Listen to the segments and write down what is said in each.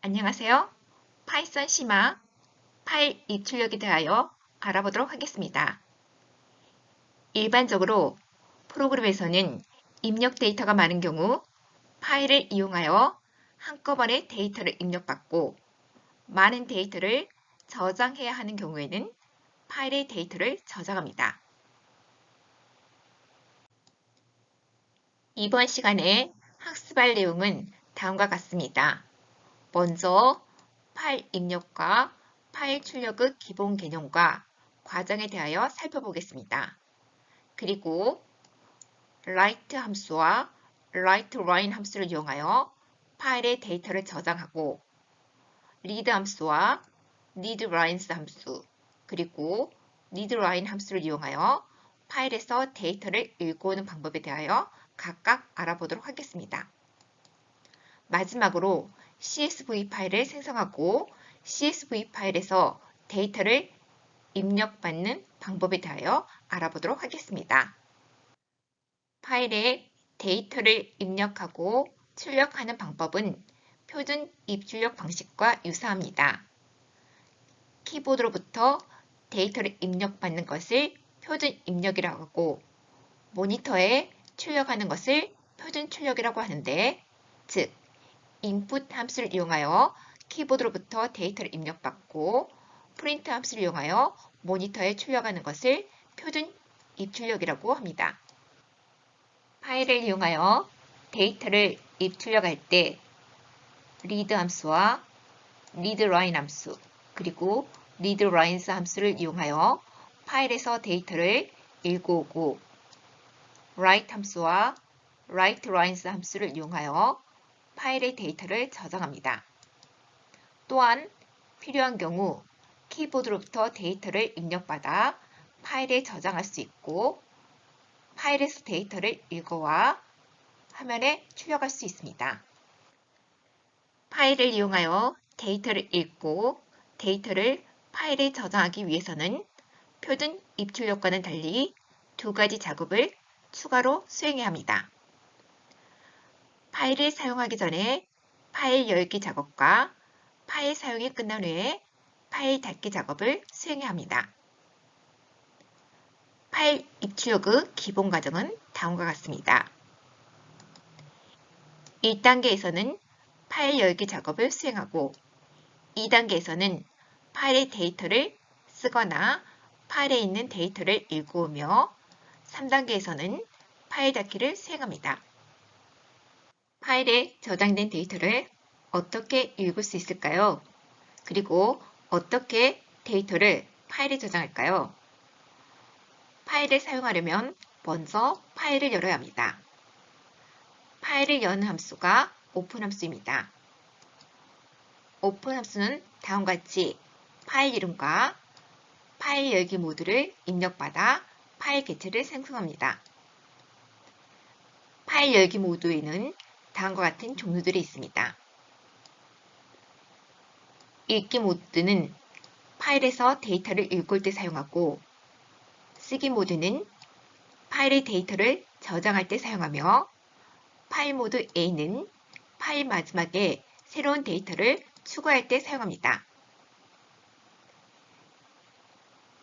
안녕하세요. 파이썬 심화 파일 입출력에 대하여 알아보도록 하겠습니다. 일반적으로 프로그램에서는 입력 데이터가 많은 경우 파일을 이용하여 한꺼번에 데이터를 입력받고 많은 데이터를 저장해야 하는 경우에는 파일의 데이터를 저장합니다. 이번 시간에 학습할 내용은 다음과 같습니다. 먼저 파일 입력과 파일 출력의 기본 개념과 과정에 대하여 살펴보겠습니다. 그리고 write 함수와 write line 함수를 이용하여 파일의 데이터를 저장하고 read 함수와 read lines 함수 그리고 read line 함수를 이용하여 파일에서 데이터를 읽어오는 방법에 대하여 각각 알아보도록 하겠습니다. 마지막으로 CSV 파일을 생성하고 CSV 파일에서 데이터를 입력받는 방법에 대하여 알아보도록 하겠습니다. 파일에 데이터를 입력하고 출력하는 방법은 표준 입출력 방식과 유사합니다. 키보드로부터 데이터를 입력받는 것을 표준 입력이라고 하고 모니터에 출력하는 것을 표준 출력이라고 하는데 즉 input 함수를 이용하여 키보드로부터 데이터를 입력받고 print 함수를 이용하여 모니터에 출력하는 것을 표준 입출력이라고 합니다. 파일을 이용하여 데이터를 입출력할 때 read 함수와 read line 함수 그리고 read lines 함수를 이용하여 파일에서 데이터를 읽어오고 write 함수와 write lines 함수를 이용하여 파일의 데이터를 저장합니다. 또한 필요한 경우 키보드로부터 데이터를 입력받아 파일에 저장할 수 있고 파일에서 데이터를 읽어와 화면에 출력할 수 있습니다. 파일을 이용하여 데이터를 읽고 데이터를 파일에 저장하기 위해서는 표준 입출력과는 달리 두 가지 작업을 추가로 수행해야 합니다. 파일을 사용하기 전에 파일 열기 작업과 파일 사용이 끝난 후에 파일 닫기 작업을 수행해야 합니다. 파일 입출력의 기본 과정은 다음과 같습니다. 1단계에서는 파일 열기 작업을 수행하고 2단계에서는 파일의 데이터를 쓰거나 파일에 있는 데이터를 읽어오며 3단계에서는 파일 닫기를 수행합니다. 파일에 저장된 데이터를 어떻게 읽을 수 있을까요? 그리고 어떻게 데이터를 파일에 저장할까요? 파일을 사용하려면 먼저 파일을 열어야 합니다. 파일을 여는 함수가 오픈 함수입니다. 오픈 함수는 다음과 같이 파일 이름과 파일 열기 모드를 입력받아 파일 개체를 생성합니다. 파일 열기 모드에는 다음과 같은 종류들이 있습니다. 읽기 모드는 파일에서 데이터를 읽을 때 사용하고 쓰기 모드는 파일의 데이터를 저장할 때 사용하며 파일 모드 A는 파일 마지막에 새로운 데이터를 추가할 때 사용합니다.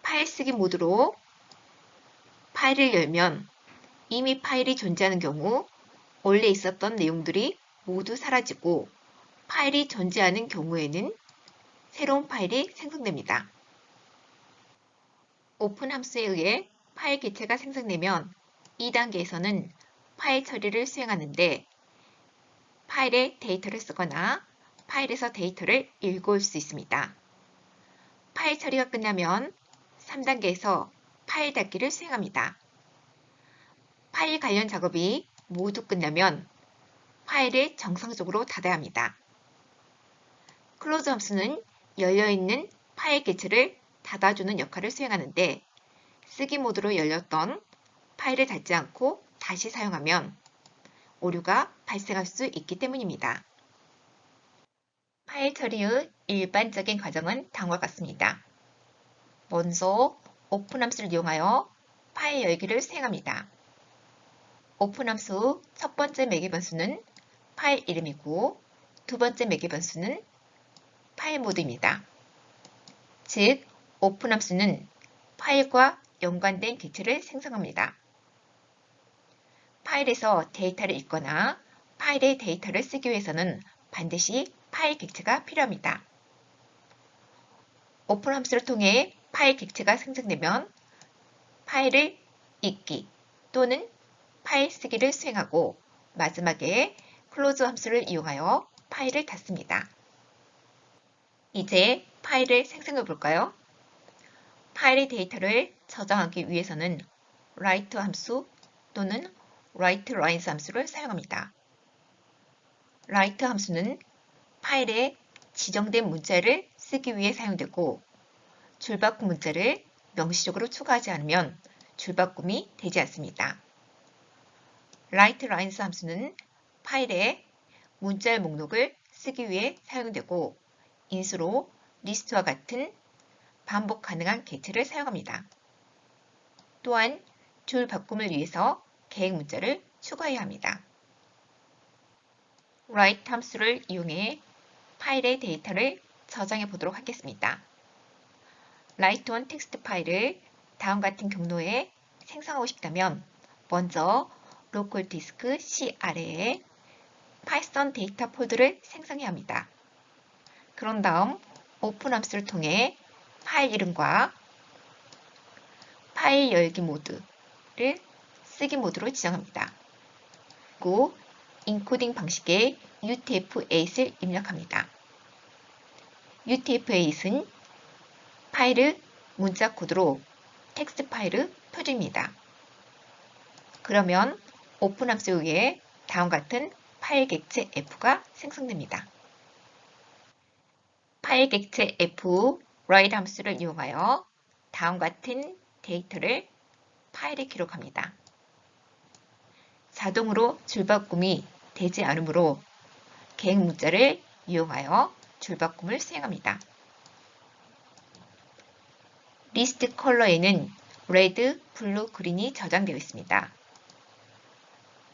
파일 쓰기 모드로 파일을 열면 이미 파일이 존재하는 경우 원래 있었던 내용들이 모두 사라지고 파일이 존재하는 경우에는 새로운 파일이 생성됩니다. 오픈 함수에 의해 파일 개체가 생성되면 2단계에서는 파일 처리를 수행하는데 파일에 데이터를 쓰거나 파일에서 데이터를 읽어올 수 있습니다. 파일 처리가 끝나면 3단계에서 파일 닫기를 수행합니다. 파일 관련 작업이 모두 끝나면 파일을 정상적으로 닫아야 합니다. 클로즈 함수는 열려있는 파일 개체를 닫아주는 역할을 수행하는데 쓰기 모드로 열렸던 파일을 닫지 않고 다시 사용하면 오류가 발생할 수 있기 때문입니다. 파일 처리의 일반적인 과정은 다음과 같습니다. 먼저 오픈 함수를 이용하여 파일 열기를 수행합니다. 오픈 함수 첫 번째 매개 변수는 파일 이름이고 두 번째 매개 변수는 파일 모드입니다. 즉, 오픈 함수는 파일과 연관된 객체를 생성합니다. 파일에서 데이터를 읽거나 파일의 데이터를 쓰기 위해서는 반드시 파일 객체가 필요합니다. 오픈 함수를 통해 파일 객체가 생성되면 파일을 읽기 또는 파일 쓰기를 수행하고 마지막에 클로즈 함수를 이용하여 파일을 닫습니다. 이제 파일을 생성해 볼까요? 파일의 데이터를 저장하기 위해서는 write 함수 또는 write lines 함수를 사용합니다. write 함수는 파일에 지정된 문자를 쓰기 위해 사용되고 줄바꿈 문자를 명시적으로 추가하지 않으면 줄바꿈이 되지 않습니다. write lines 함수는 파일에 문자의 목록을 쓰기 위해 사용되고 인수로 리스트와 같은 반복 가능한 객체를 사용합니다. 또한 줄바꿈을 위해서 계획 문자를 추가해야 합니다. write 함수를 이용해 파일의 데이터를 저장해 보도록 하겠습니다. write on 텍스트 파일을 다음 같은 경로에 생성하고 싶다면 먼저 로컬 디스크 C 아래에 파이썬 데이터 폴더를 생성해야 합니다. 그런 다음 오픈 함수를 통해 파일 이름과 파일 열기 모드를 쓰기 모드로 지정합니다. 그리고 인코딩 방식의 UTF-8을 입력합니다. UTF-8은 파일의 문자 코드로 텍스트 파일의 표준입니다. 그러면 오픈 함수에 의해 다음 같은 파일 객체 F가 생성됩니다. 파일 객체 F write 함수를 이용하여 다음 같은 데이터를 파일에 기록합니다. 자동으로 줄바꿈이 되지 않으므로 계획 문자를 이용하여 줄바꿈을 수행합니다. 리스트 컬러에는 레드, 블루, 그린이 저장되어 있습니다.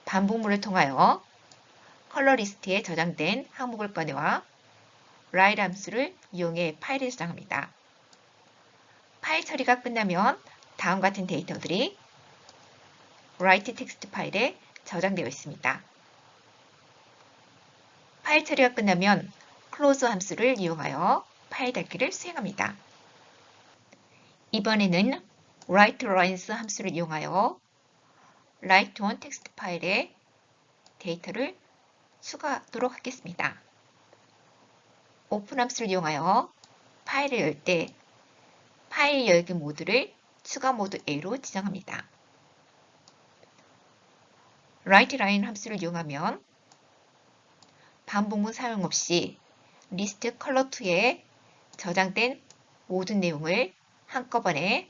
반복문을 통하여 컬러 리스트에 저장된 항목을 꺼내와 write 함수를 이용해 파일에 저장합니다. 파일 처리가 끝나면 다음 같은 데이터들이 write 텍스트 파일에 저장되어 있습니다. 파일 처리가 끝나면 close 함수를 이용하여 파일 닫기를 수행합니다. 이번에는 write lines 함수를 이용하여 write on 텍스트 파일에 데이터를 추가하도록 하겠습니다. 오픈 함수를 이용하여 파일을 열 때 파일 열기 모드를 추가 모드 A로 지정합니다. write line 함수를 이용하면 반복문 사용 없이 리스트 컬러2에 저장된 모든 내용을 한꺼번에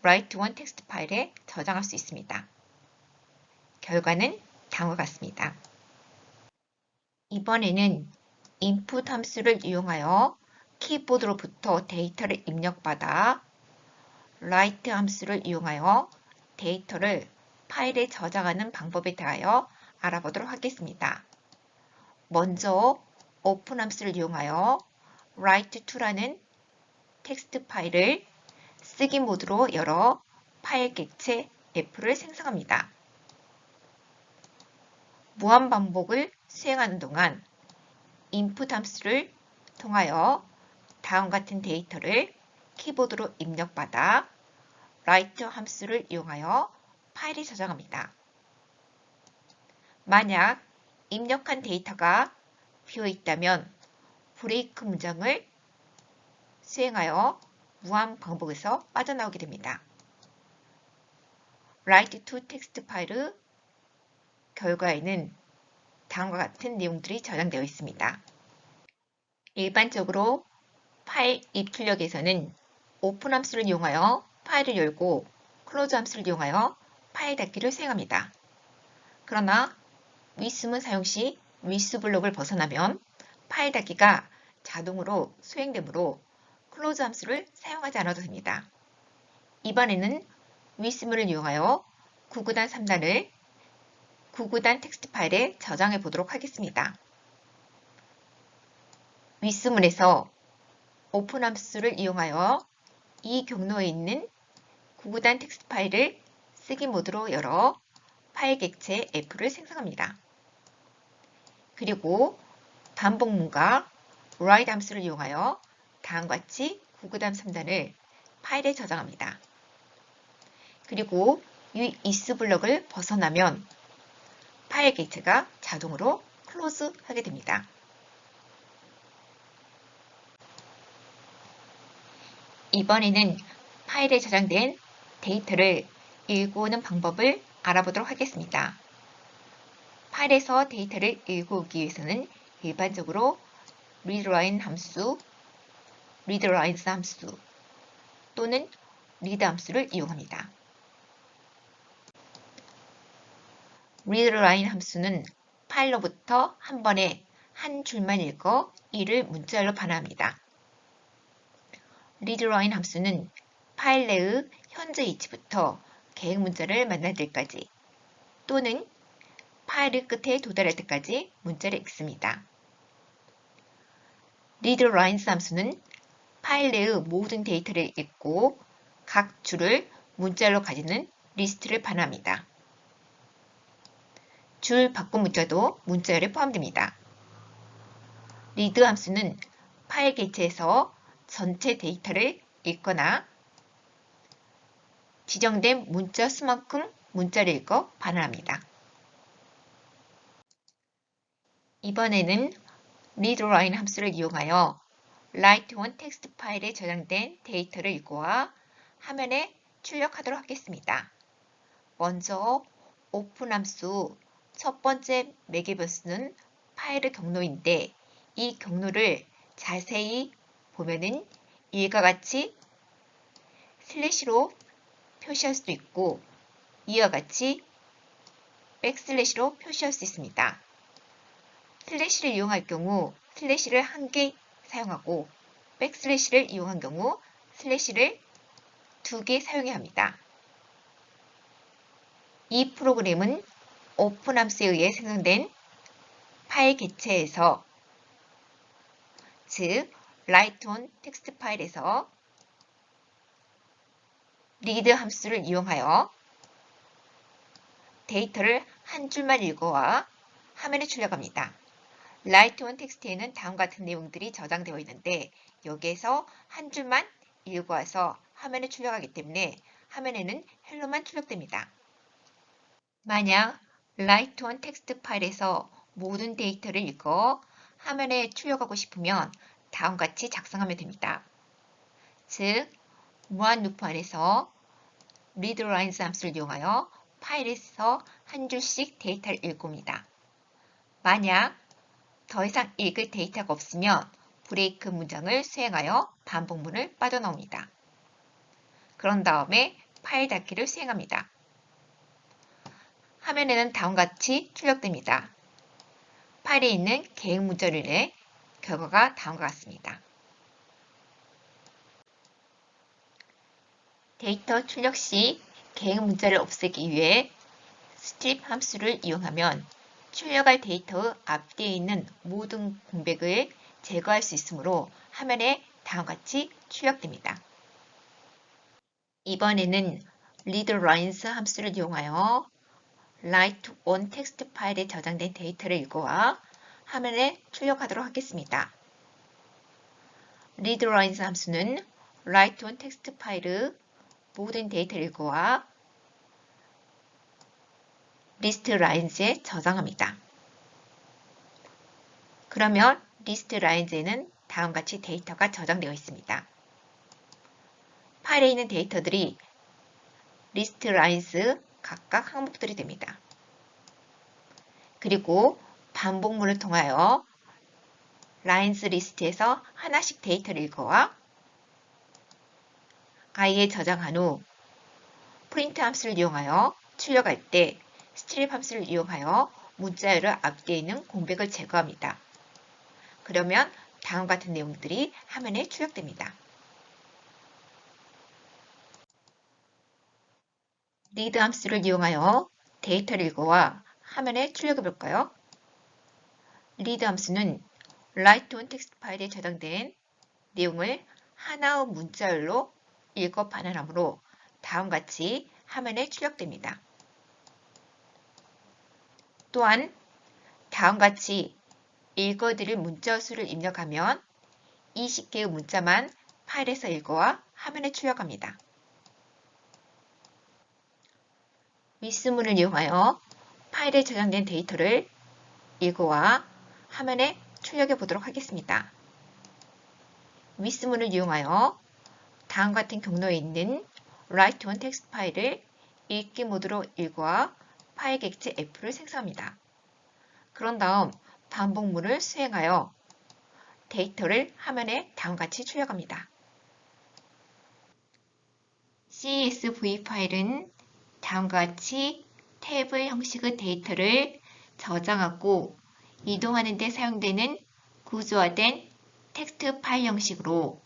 write on 텍스트 파일에 저장할 수 있습니다. 결과는 다음과 같습니다. 이번에는 input 함수를 이용하여 키보드로부터 데이터를 입력받아 write 함수를 이용하여 데이터를 파일에 저장하는 방법에 대하여 알아보도록 하겠습니다. 먼저 open 함수를 이용하여 write to라는 텍스트 파일을 쓰기 모드로 열어 파일 객체 F를 생성합니다. 무한 반복을 수행하는 동안 input 함수를 통하여 다음 같은 데이터를 키보드로 입력받아 write 함수를 이용하여 파일에 저장합니다. 만약 입력한 데이터가 비어 있다면 브레이크 문장을 수행하여 무한 반복에서 빠져나오게 됩니다. write to 텍스트 파일의 결과에는 다음과 같은 내용들이 저장되어 있습니다. 일반적으로 파일 입출력에서는 오픈 함수를 이용하여 파일을 열고 클로즈 함수를 이용하여 파일 닫기를 수행합니다. 그러나 위스문 사용 시 위스 블록을 벗어나면 파일 닫기가 자동으로 수행되므로 클로즈 함수를 사용하지 않아도 됩니다. 이번에는 위스문을 이용하여 9구단 3단을 9구단 텍스트 파일에 저장해 보도록 하겠습니다. 윗수문에서 오픈 함수를 이용하여 이 경로에 있는 구구단 텍스트 파일을 쓰기 모드로 열어 파일 객체 F를 생성합니다. 그리고 반복문과 write 함수를 이용하여 다음과 같이 구구단 3단을 파일에 저장합니다. 그리고 이 is 블럭을 벗어나면 파일 객체가 자동으로 클로즈 하게 됩니다. 이번에는 파일에 저장된 데이터를 읽어오는 방법을 알아보도록 하겠습니다. 파일에서 데이터를 읽어오기 위해서는 일반적으로 readLine 함수, readLines 함수 또는 read 함수를 이용합니다. readLine 함수는 파일로부터 한 번에 한 줄만 읽어 이를 문자열로 반환합니다. readLine 함수는 파일 내의 현재 위치부터 계획 문자를 만날 때까지 또는 파일의 끝에 도달할 때까지 문자를 읽습니다. readLines 함수는 파일 내의 모든 데이터를 읽고 각 줄을 문자열로 가지는 리스트를 반환합니다. 줄 바꾼 문자도 문자열에 포함됩니다. read 함수는 파일 객체에서 전체 데이터를 읽거나 지정된 문자 수만큼 문자를 읽어 반환합니다. 이번에는 readLine 함수를 이용하여 write1 텍스트 파일에 저장된 데이터를 읽어와 화면에 출력하도록 하겠습니다. 먼저 open 함수 첫 번째 매개 변수는 파일의 경로인데 이 경로를 자세히 보면은 이와 같이 슬래시로 표시할 수도 있고 이와 같이 백슬래시로 표시할 수 있습니다. 슬래시를 이용할 경우 슬래시를 한 개 사용하고 백슬래시를 이용한 경우 슬래시를 2개 사용해야 합니다. 이 프로그램은 오픈 함수에 의해 생성된 파일 객체에서 즉 write1 텍스트 파일에서 read 함수를 이용하여 데이터를 한 줄만 읽어와 화면에 출력합니다. write1 텍스트에는 다음과 같은 내용들이 저장되어 있는데 여기에서 한 줄만 읽어와서 화면에 출력하기 때문에 화면에는 헬로만 출력됩니다. 만약 write1 텍스트 파일에서 모든 데이터를 읽어 화면에 출력하고 싶으면 다음과 같이 작성하면 됩니다. 즉, 무한 루프 안에서 readLines 함수를 이용하여 파일에서 한 줄씩 데이터를 읽습니다. 만약 더 이상 읽을 데이터가 없으면 브레이크 문장을 수행하여 반복문을 빠져나옵니다. 그런 다음에 파일 닫기를 수행합니다. 화면에는 다음과 같이 출력됩니다. 파일에 있는 계획 문자를 내 결과가 다음과 같습니다. 데이터 출력 시 계획 문자를 없애기 위해 strip 함수를 이용하면 출력할 데이터의 앞뒤에 있는 모든 공백을 제거할 수 있으므로 화면에 다음과 같이 출력됩니다. 이번에는 readLines 함수를 이용하여 write1 텍스트 파일에 저장된 데이터를 읽어와 화면에 출력하도록 하겠습니다. readLines 함수는 write1 텍스트 파일의 모든 데이터를 읽어와 리스트 라인즈에 저장합니다. 그러면 리스트 라인즈에는 다음과 같이 데이터가 저장되어 있습니다. 파일에 있는 데이터들이 리스트 라인즈 각각 항목들이 됩니다. 그리고 반복문을 통하여 라인즈 리스트에서 하나씩 데이터를 읽어와 i에 저장한 후 프린트 함수를 이용하여 출력할 때 strip 함수를 이용하여 문자열의 앞뒤에 있는 공백을 제거합니다. 그러면 다음과 같은 내용들이 화면에 출력됩니다. read 함수를 이용하여 데이터를 읽어와 화면에 출력해 볼까요? read 함수는 write on 텍스트 파일에 저장된 내용을 하나의 문자열로 읽어 반환하므로 다음과 같이 화면에 출력됩니다. 또한 다음과 같이 읽어드릴 문자 수를 입력하면 20개의 문자만 파일에서 읽어와 화면에 출력합니다. 위스문을 이용하여 파일에 저장된 데이터를 읽어와 화면에 출력해 보도록 하겠습니다. 위스문을 이용하여 다음과 같은 경로에 있는 write on 텍스트 파일을 읽기 모드로 읽어와 파일 객체 F를 생성합니다. 그런 다음 반복문을 수행하여 데이터를 화면에 다음과 같이 출력합니다. CSV 파일은 다음과 같이 탭 형식의 데이터를 저장하고 이동하는 데 사용되는 구조화된 텍스트 파일 형식으로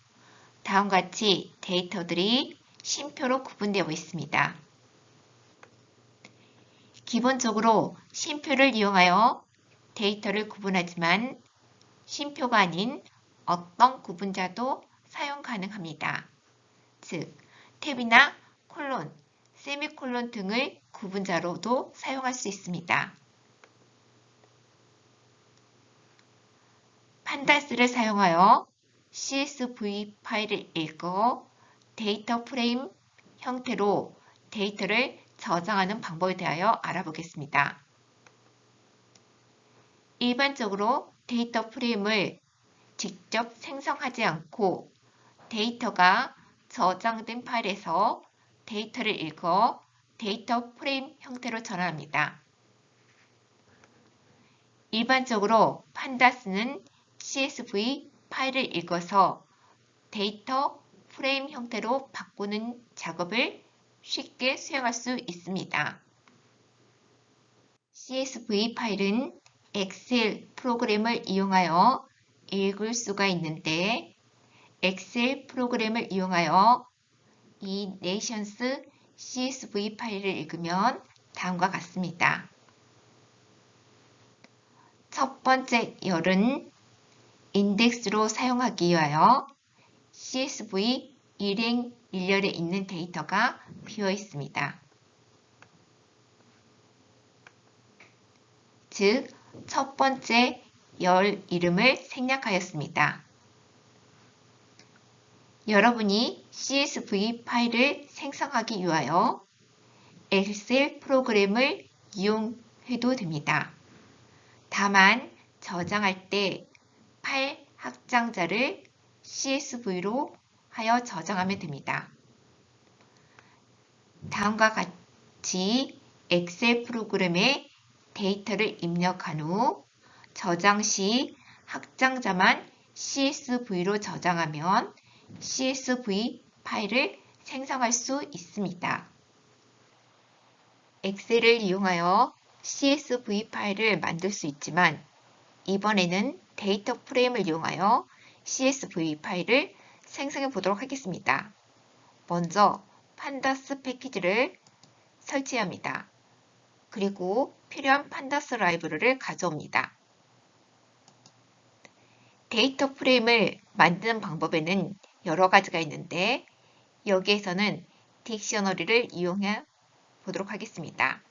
다음과 같이 데이터들이 쉼표로 구분되어 있습니다. 기본적으로 쉼표를 이용하여 데이터를 구분하지만 쉼표가 아닌 어떤 구분자도 사용 가능합니다. 즉, 탭이나 콜론, 세미콜론 등의 구분자로도 사용할 수 있습니다. 판다스를 사용하여 CSV 파일을 읽어 데이터 프레임 형태로 데이터를 저장하는 방법에 대하여 알아보겠습니다. 일반적으로 데이터 프레임을 직접 생성하지 않고 데이터가 저장된 파일에서 데이터를 읽어 데이터 프레임 형태로 전환합니다. 일반적으로 판다스는 CSV 파일을 읽어서 데이터 프레임 형태로 바꾸는 작업을 쉽게 수행할 수 있습니다. CSV 파일은 엑셀 프로그램을 이용하여 읽을 수가 있는데 엑셀 프로그램을 이용하여 이 네이션스 CSV 파일을 읽으면 다음과 같습니다. 첫 번째 열은 인덱스로 사용하기 위하여 CSV 일행 일렬에 있는 데이터가 비어 있습니다. 즉, 첫 번째 열 이름을 생략하였습니다. 여러분이 CSV 파일을 생성하기 위하여 엑셀 프로그램을 이용해도 됩니다. 다만 저장할 때 파일 확장자를 CSV로 하여 저장하면 됩니다. 다음과 같이 엑셀 프로그램에 데이터를 입력한 후 저장 시 확장자만 CSV로 저장하면 CSV 파일을 생성할 수 있습니다. 엑셀을 이용하여 CSV 파일을 만들 수 있지만 이번에는 데이터 프레임을 이용하여 CSV 파일을 생성해 보도록 하겠습니다. 먼저 판다스 패키지를 설치합니다. 그리고 필요한 판다스 라이브러리를 가져옵니다. 데이터 프레임을 만드는 방법에는 여러 가지가 있는데 여기에서는 딕셔너리를 이용해 보도록 하겠습니다.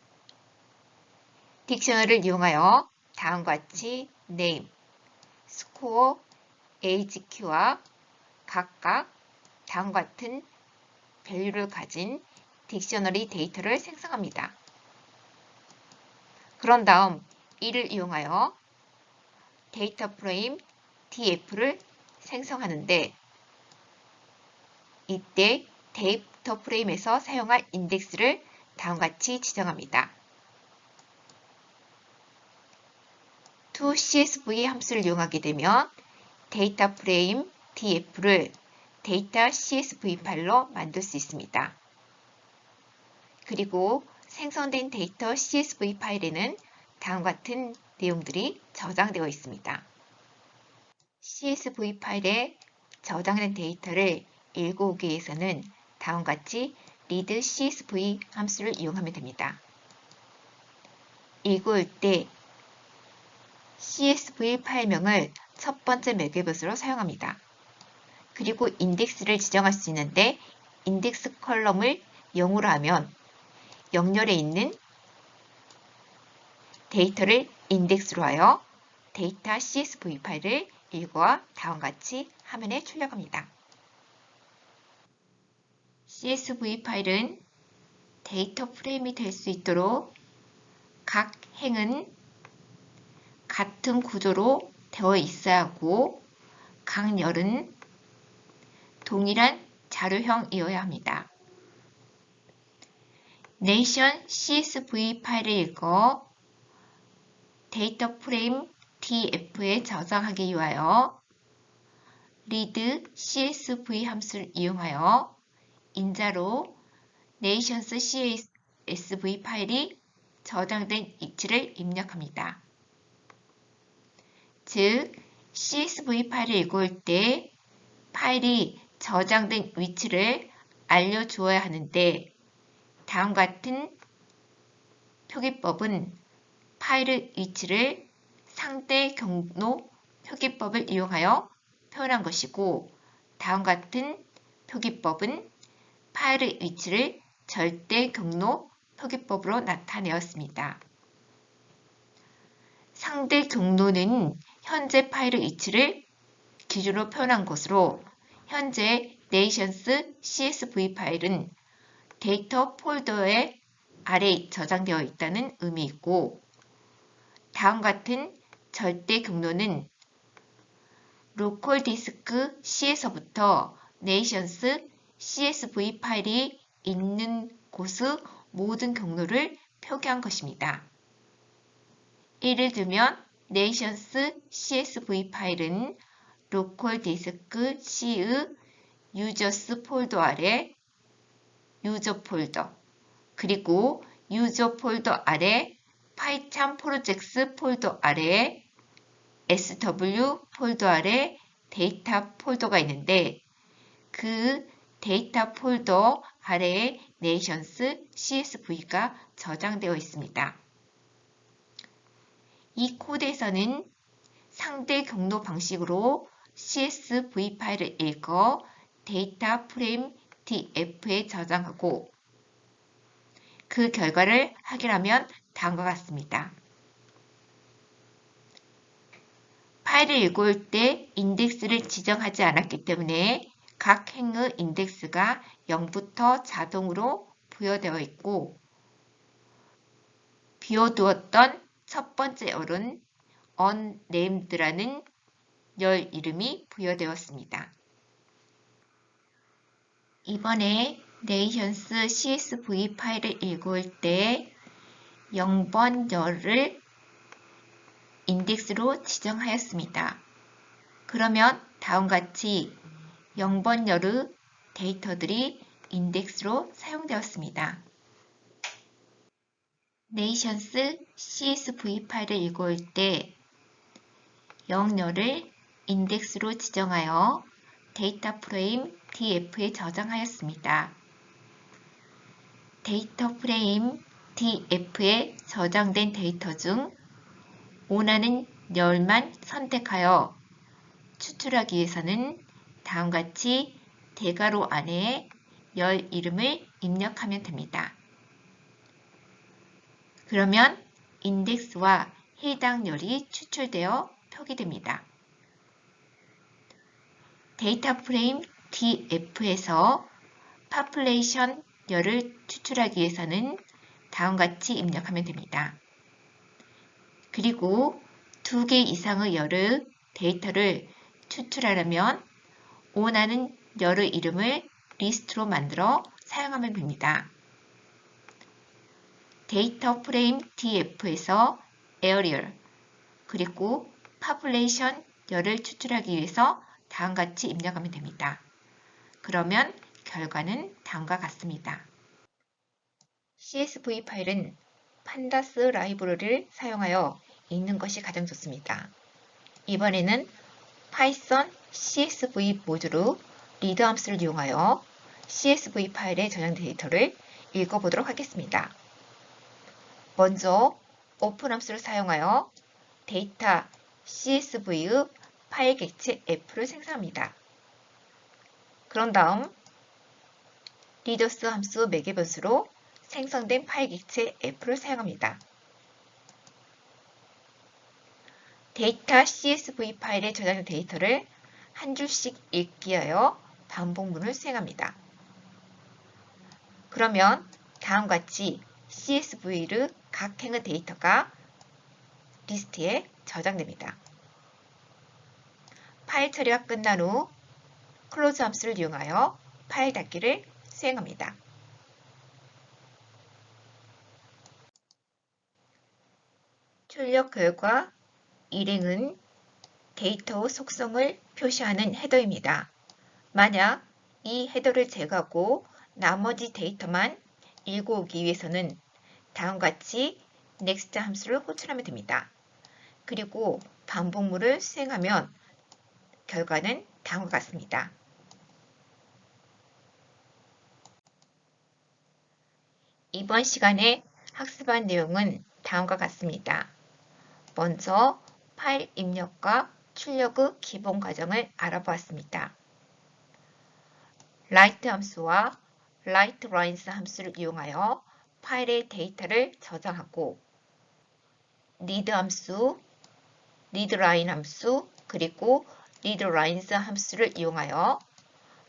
딕셔너리를 이용하여 다음과 같이 name, score, age key와 각각 다음과 같은 밸류를 가진 딕셔너리 데이터를 생성합니다. 그런 다음 이를 이용하여 데이터 프레임 df를 생성하는데 이때 데이터 프레임에서 사용할 인덱스를 다음과 같이 지정합니다. toCSV 함수를 이용하게 되면 데이터 프레임 df를 데이터 CSV 파일로 만들 수 있습니다. 그리고 생성된 데이터 CSV 파일에는 다음과 같은 내용들이 저장되어 있습니다. CSV 파일에 저장된 데이터를 읽어오기 위해서는 다음과 같이 read CSV 함수를 이용하면 됩니다. 읽을 때 CSV 파일명을 첫 번째 매개벗으로 사용합니다. 그리고 인덱스를 지정할 수 있는데 인덱스 컬럼을 0으로 하면 영열에 있는 데이터를 인덱스로 하여 데이터 CSV 파일을 읽어와 다음과 같이 화면에 출력합니다. CSV 파일은 데이터 프레임이 될 수 있도록 각 행은 같은 구조로 되어 있어야 하고 각 열은 동일한 자료형이어야 합니다. Nation CSV 파일을 읽어 데이터 프레임 DF에 저장하기 위하여 read CSV 함수를 이용하여 인자로 Nations CSV 파일이 저장된 위치를 입력합니다. 즉, CSV 파일을 읽을 때 파일이 저장된 위치를 알려주어야 하는데 다음과 같은 표기법은 파일의 위치를 상대 경로 표기법을 이용하여 표현한 것이고 다음과 같은 표기법은 파일의 위치를 절대 경로 표기법으로 나타내었습니다. 상대 경로는 현재 파일의 위치를 기준으로 표현한 것으로 현재 Nations CSV 파일은 데이터 폴더의 아래에 저장되어 있다는 의미이고 다음 같은 절대 경로는 로컬 디스크 C에서부터 Nations CSV 파일이 있는 곳의 모든 경로를 표기한 것입니다. 예를 들면 Nations CSV 파일은 로컬 디스크 C의 유저스 폴더 아래 유저 폴더 그리고 유저 폴더 아래 파이찬 프로젝트 폴더 아래에 SW 폴더 아래 데이터 폴더가 있는데 그 데이터 폴더 아래에 Nations CSV가 저장되어 있습니다. 이 코드에서는 상대 경로 방식으로 CSV 파일을 읽어 데이터 프레임 DF에 저장하고 그 결과를 확인하면 다음과 같습니다. 파일을 읽을 때 인덱스를 지정하지 않았기 때문에 각 행의 인덱스가 0부터 자동으로 부여되어 있고 비워두었던 첫 번째 열은 unnamed라는 열 이름이 부여되었습니다. 이번에 Nations CSV 파일을 읽을 때 0번 열을 인덱스로 지정하였습니다. 그러면 다음과 같이 0번 열의 데이터들이 인덱스로 사용되었습니다. Nations CSV 파일을 읽을 때 0열을 인덱스로 지정하여 데이터 프레임 DF에 저장하였습니다. 데이터 프레임 DF에 저장된 데이터 중 원하는 열만 선택하여 추출하기 위해서는 다음과 같이 대괄호 안에 열 이름을 입력하면 됩니다. 그러면 인덱스와 해당 열이 추출되어 표기됩니다. 데이터 프레임 DF에서 population 열을 추출하기 위해서는 다음과 같이 입력하면 됩니다. 그리고 2개 이상의 열의 데이터를 추출하려면 원하는 열의 이름을 리스트로 만들어 사용하면 됩니다. 데이터 프레임 DF에서 aerial 그리고 population 열을 추출하기 위해서 다음과 같이 입력하면 됩니다. 그러면 결과는 다음과 같습니다. CSV 파일은 판다스 라이브러리를 사용하여 읽는 것이 가장 좋습니다. 이번에는 파이썬 CSV 모듈의 리드 함수를 이용하여 CSV 파일의 저장된 데이터를 읽어보도록 하겠습니다. 먼저 오픈 함수를 사용하여 데이터 CSV의 파일 객체 F를 생성합니다. 그런 다음 리더스 함수 매개 변수로 생성된 파일 객체 F를 사용합니다. 데이터 CSV 파일에 저장된 데이터를 한 줄씩 읽기 위하여 반복문을 수행합니다. 그러면 다음과 같이 CSV의 각 행의 데이터가 리스트에 저장됩니다. 파일 처리가 끝난 후 클로즈 함수를 이용하여 파일 닫기를 수행합니다. 출력 결과 일행은 데이터 속성을 표시하는 헤더입니다. 만약 이 헤더를 제거하고 나머지 데이터만 읽어오기 위해서는 다음과 같이 next 함수를 호출하면 됩니다. 그리고 반복문을 수행하면 결과는 다음과 같습니다. 이번 시간에 학습한 내용은 다음과 같습니다. 먼저 파일 입력과 출력의 기본 과정을 알아보았습니다. write 함수와 write lines 함수를 이용하여 파일의 데이터를 저장하고 read 함수, read line 함수, 그리고 read lines 함수를 이용하여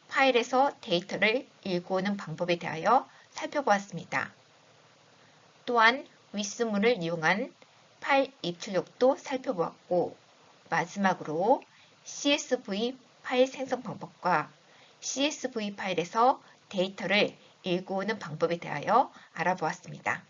파일에서 데이터를 읽어오는 방법에 대하여 살펴보았습니다. 또한 윗수문을 이용한 파일 입출력도 살펴보았고 마지막으로 CSV 파일 생성 방법과 CSV 파일에서 데이터를 읽어오는 방법에 대하여 알아보았습니다.